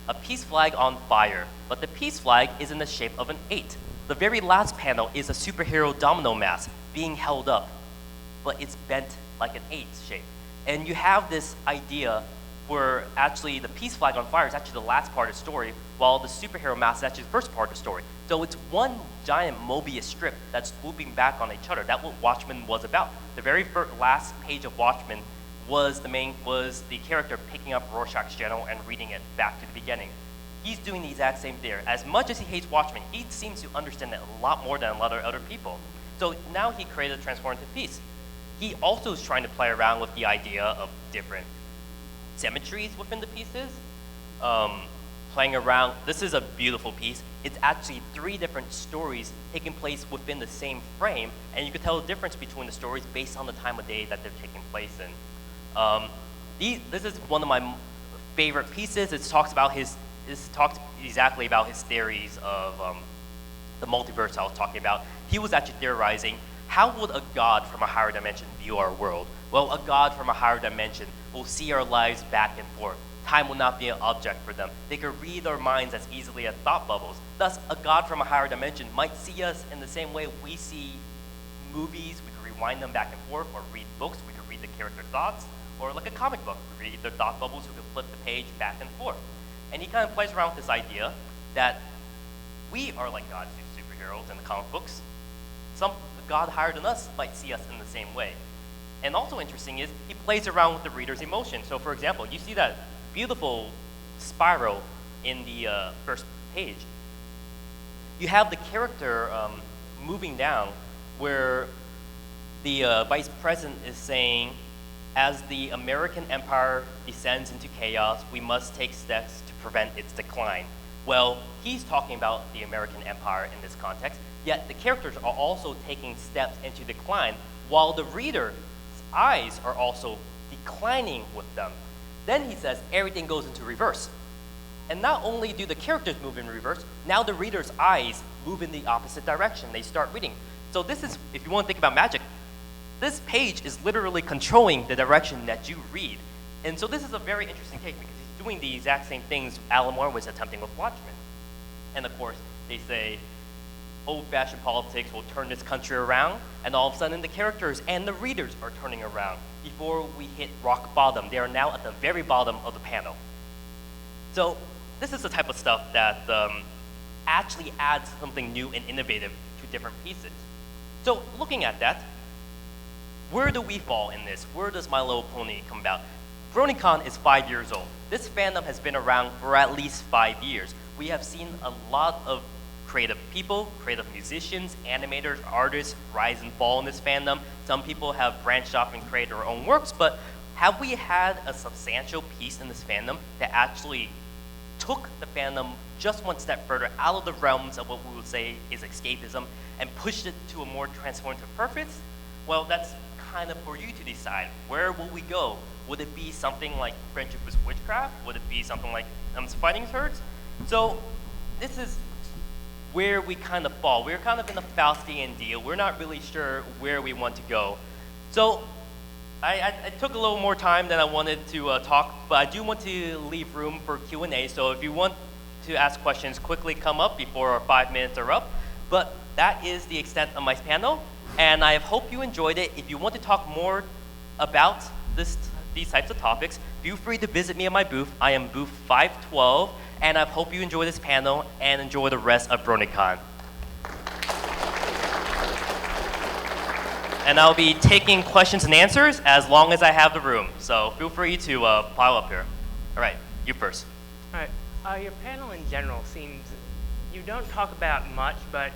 a peace flag on fire, but the peace flag is in the shape of an 8. The very last panel is a superhero domino mask being held up, but it's bent like an 8 shape. And you have this idea where actually the peace flag on fire is actually the last part of the story, while the superhero mask is actually the first part of the story. So it's one giant Mobius strip that's looping back on each other. That's what Watchmen was about. The very last page of Watchmen was the character picking up Rorschach's journal and reading it back to the beginning. He's doing the exact same there. As much as he hates Watchmen, he seems to understand it a lot more than a lot of other people. So now he created a transformative piece. He also is trying to play around with the idea of different symmetries within the pieces. Playing around, this is a beautiful piece. It's actually 3 different stories taking place within the same frame, and you can tell the difference between the stories based on the time of day that they're taking place in. This is one of my favorite pieces. It talks exactly about his theories of the multiverse I was talking about. He was actually theorizing, how would a god from a higher dimension view our world? Well, a god from a higher dimension will see our lives back and forth. Time will not be an object for them. They could read our minds as easily as thought bubbles. Thus, a god from a higher dimension might see us in the same way we see movies. We could rewind them back and forth, or read books. We could read the character thoughts, or like a comic book, we read their thought bubbles. We could flip the page back and forth. And he kind of plays around with this idea that we are like gods who's superheroes in the comic books. Some god higher than us might see us in the same way. And also interesting is he plays around with the reader's emotion. So for example, you see that beautiful spiral in the first page. You have the character moving down where the vice president is saying, as the American empire descends into chaos, we must take steps to prevent its decline. Well, he's talking about the American empire in this context, yet the characters are also taking steps into decline, while the reader's eyes are also declining with them. Then he says everything goes into reverse. And not only do the characters move in reverse, now the reader's eyes move in the opposite direction. They start reading. So this is, if you want to think about magic, this page is literally controlling the direction that you read. And so this is a very interesting take because he's doing the exact same things Alan Moore was attempting with Watchmen. And of course, they say old-fashioned politics will turn this country around, and all of a sudden the characters and the readers are turning around. Before we hit rock bottom, they are now at the very bottom of the panel. So this is the type of stuff that actually adds something new and innovative to different pieces. So looking at that, where do we fall in this? Where does My Little Pony come about? BronyCon is 5 years old. This fandom has been around for at least 5 years. We have seen a lot of creative people, creative musicians, animators, artists rise and fall in this fandom. Some people have branched off and created their own works, but have we had a substantial piece in this fandom that actually took the fandom just one step further out of the realms of what we would say is escapism and pushed it to a more transformative purpose, well, that's kind of for you to decide. Where will we go? Would it be something like friendship with witchcraft? Would it be something like fighting swords? So this is where we kind of fall. We're kind of in a Faustian deal. We're not really sure where we want to go. So I took a little more time than I wanted to talk, but I do want to leave room for Q&A. So if you want to ask questions, quickly come up before our 5 minutes are up. But that is the extent of my panel, and I hope you enjoyed it. If you want to talk more about these types of topics, feel free to visit me at my booth. I am booth 512, and I hope you enjoy this panel and enjoy the rest of BronyCon. And I'll be taking questions and answers as long as I have the room. So feel free to pile up here. All right, you first. All right, your panel in general seems, you don't talk about much, but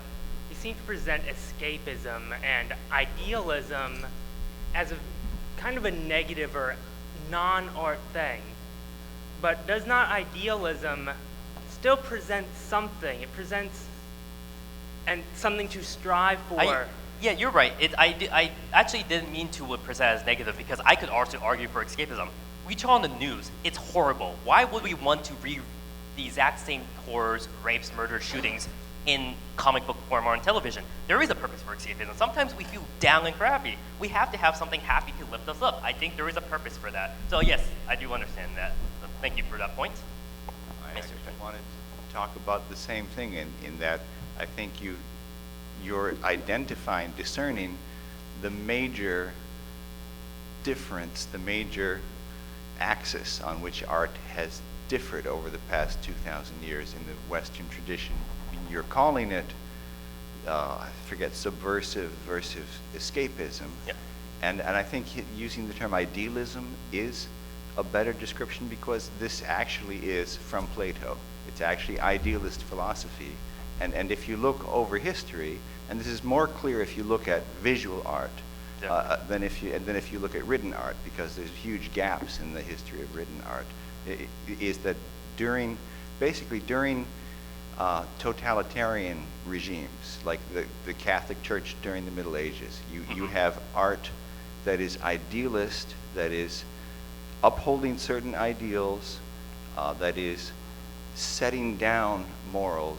you seem to present escapism and idealism as a kind of a negative or non-art thing. But does not idealism still present something? It presents something to strive for. Yeah, you're right. I actually didn't mean to present as negative because I could also argue for escapism. We turn on the news. It's horrible. Why would we want to read the exact same horrors, rapes, murders, shootings in comic book form or on television? There is a purpose for escapism. Sometimes we feel down and crappy. We have to have something happy to lift us up. I think there is a purpose for that. So yes, I do understand that. So thank you for that point. I actually wanted to talk about the same thing in that I think you're identifying, discerning the major difference, the major axis on which art has differed over the past 2,000 years in the Western tradition. You're calling it, I forget, subversive versus escapism. Yeah. And I think using the term idealism is a better description because this actually is from Plato. It's actually idealist philosophy. And if you look over history, and this is more clear if you look at visual art than if you look at written art, because there's huge gaps in the history of written art, is that during totalitarian regimes, like the Catholic Church during the Middle Ages, you have art that is idealist, that is upholding certain ideals, that is setting down moral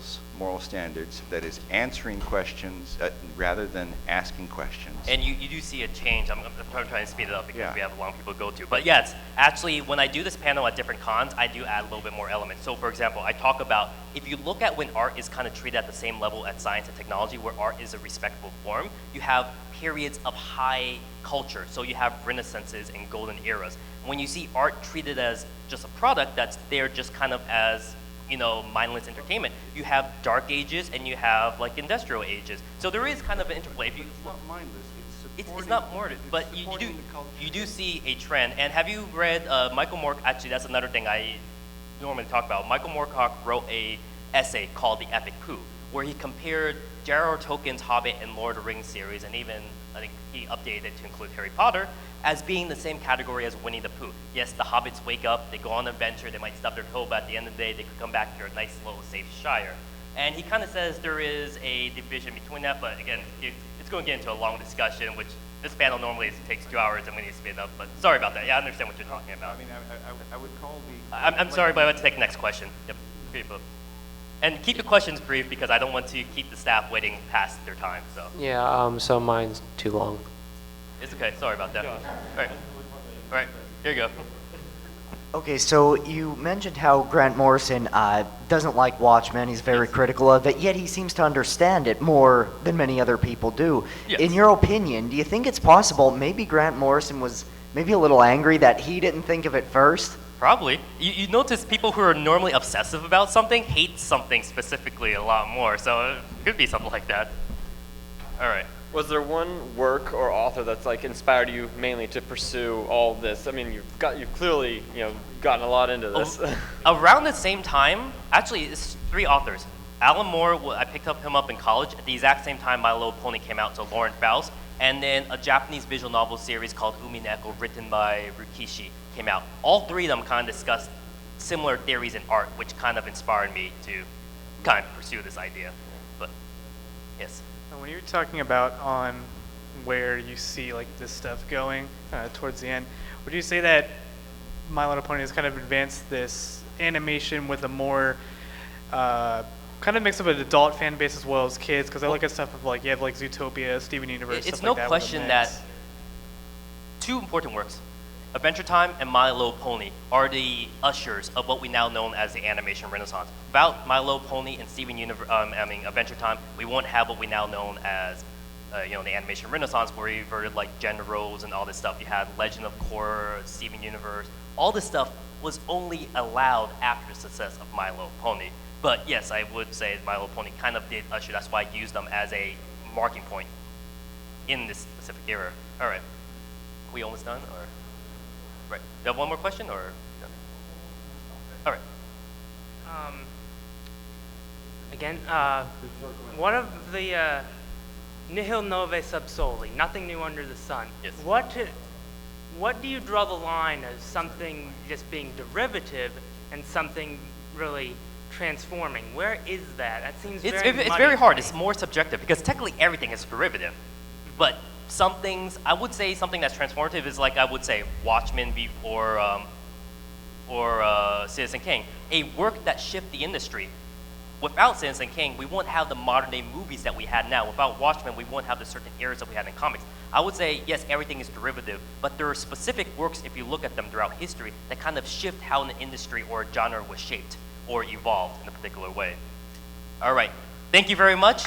standards, that is answering questions rather than asking questions. And you do see a change. I'm trying to speed it up because we have a long people to go to. But yes, actually, when I do this panel at different cons, I do add a little bit more elements. So for example, I talk about, if you look at when art is kind of treated at the same level as science and technology, where art is a respectable form, you have periods of high culture. So you have renaissances and golden eras. When you see art treated as just a product that's there just kind of as mindless entertainment, you have dark ages and you have like industrial ages. So there is kind of an interplay. If you, it's not mindless. It's not more, but you do see a trend. And have you read Michael Moore? Actually, that's another thing I normally talk about. Michael Moorcock wrote a essay called The Epic Pooh, where he compared J.R.R. Tolkien's Hobbit and Lord of the Rings series, and even I think he updated it to include Harry Potter, as being the same category as Winnie the Pooh. Yes, the hobbits wake up, they go on an adventure, they might stub their toe, but at the end of the day, they could come back to a nice, little, safe shire. And he kind of says there is a division between that, but again, it's going to get into a long discussion, which this panel normally takes 2 hours and we need to speed it up, but sorry about that. Yeah, I understand what you're talking about. I mean, I would call the... I'm sorry, but I want to take the next question. Yep, and keep your questions brief because I don't want to keep the staff waiting past their time, so. Yeah, so mine's too long. It's okay, sorry about that. All right, here you go. Okay, so you mentioned how Grant Morrison doesn't like Watchmen. He's very critical of it, yet he seems to understand it more than many other people do. Yes. In your opinion, do you think it's possible maybe Grant Morrison was maybe a little angry that he didn't think of it first? Probably. You notice people who are normally obsessive about something hate something specifically a lot more, so it could be something like that. All right. Was there one work or author that's like inspired you mainly to pursue all of this? I mean, you've clearly gotten a lot into this. Around the same time, actually, it's 3 authors. Alan Moore, I picked him up in college. At the exact same time, My Little Pony came out, so Lauren Faust. And then a Japanese visual novel series called Umineko, written by Rikishi, came out. All 3 of them kind of discussed similar theories in art, which kind of inspired me to kind of pursue this idea. But yes. When you're talking about on where you see like this stuff going towards the end, would you say that My Little Pony has kind of advanced this animation with a more kind of mix of an adult fan base as well as kids? Because I look at stuff of like, you have like Zootopia, Steven Universe, It's stuff no like that. question that two important works, Adventure Time and My Little Pony, are the ushers of what we now know as the animation renaissance. Without My Little Pony and Adventure Time, we won't have what we now know as the animation renaissance, where you reverted like gender roles and all this stuff. You had Legend of Korra, Steven Universe. All this stuff was only allowed after the success of My Little Pony. But yes, I would say My Little Pony kind of did usher. That's why I used them as a marking point in this specific era. All right, we almost done, or right? You have one more question, or no? All right. Again, one of the nihil nove sub soli, nothing new under the sun. Yes. What do you draw the line as something just being derivative and something really transforming? Where is that? That seems It's very very hard. muddy. It's more subjective because technically everything is derivative. But some things, I would say something that's transformative is like I would say Watchmen or Citizen Kane, a work that shifted the industry. Without Citizen Kane, we won't have the modern day movies that we had now. Without Watchmen, we won't have the certain eras that we had in comics. I would say, yes, everything is derivative, but there are specific works, if you look at them throughout history, that kind of shift how an industry or a genre was shaped or evolved in a particular way. All right, thank you very much.